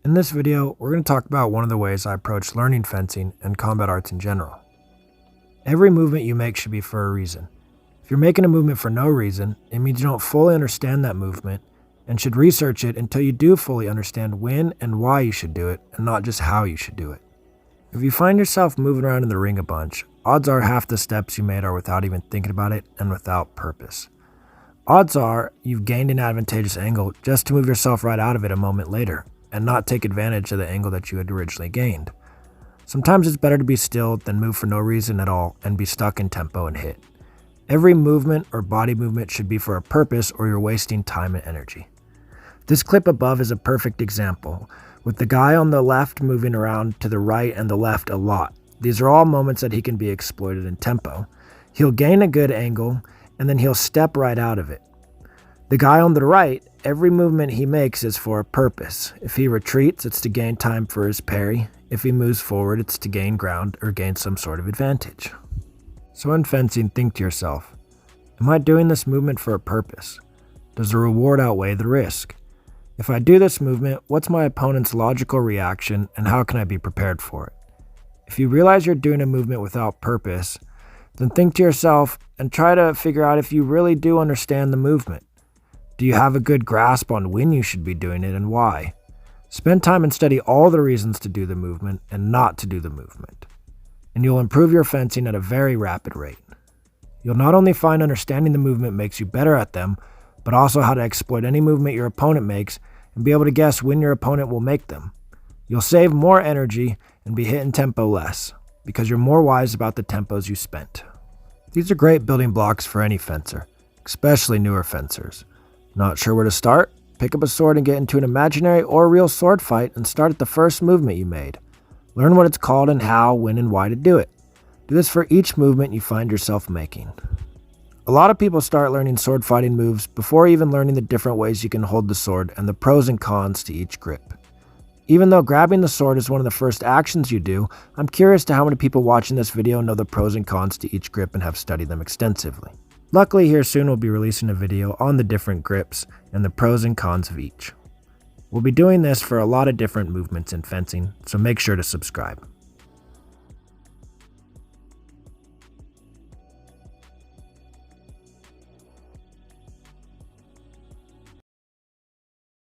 In this video, we're going to talk about one of the ways I approach learning fencing and combat arts in general. Every movement you make should be for a reason. If you're making a movement for no reason, it means you don't fully understand that movement and should research it until you do fully understand when and why you should do it and not just how you should do it. If you find yourself moving around in the ring a bunch, odds are half the steps you made are without even thinking about it and without purpose. Odds are you've gained an advantageous angle just to move yourself right out of it a moment later and not take advantage of the angle that you had originally gained. Sometimes it's better to be still than move for no reason at all and be stuck in tempo and hit. Every movement or body movement should be for a purpose or you're wasting time and energy. This clip above is a perfect example, with the guy on the left moving around to the right and the left a lot. These are all moments that he can be exploited in tempo. He'll gain a good angle and then he'll step right out of it. The guy on the right, every movement he makes is for a purpose. If he retreats, it's to gain time for his parry. If he moves forward, it's to gain ground or gain some sort of advantage. So in fencing, think to yourself, am I doing this movement for a purpose? Does the reward outweigh the risk? If I do this movement, what's my opponent's logical reaction and how can I be prepared for it? If you realize you're doing a movement without purpose, then think to yourself and try to figure out if you really do understand the movement. Do you have a good grasp on when you should be doing it and why? Spend time and study all the reasons to do the movement and not to do the movement, and you'll improve your fencing at a very rapid rate. You'll not only find understanding the movement makes you better at them, but also how to exploit any movement your opponent makes and be able to guess when your opponent will make them. You'll save more energy and be hitting tempo less, because you're more wise about the tempos you spent. These are great building blocks for any fencer, especially newer fencers. Not sure where to start? Pick up a sword and get into an imaginary or real sword fight and start at the first movement you made. Learn what it's called and how, when, and why to do it. Do this for each movement you find yourself making. A lot of people start learning sword fighting moves before even learning the different ways you can hold the sword and the pros and cons to each grip. Even though grabbing the sword is one of the first actions you do, I'm curious to how many people watching this video know the pros and cons to each grip and have studied them extensively. Luckily, here soon we'll be releasing a video on the different grips and the pros and cons of each. We'll be doing this for a lot of different movements in fencing, so make sure to subscribe.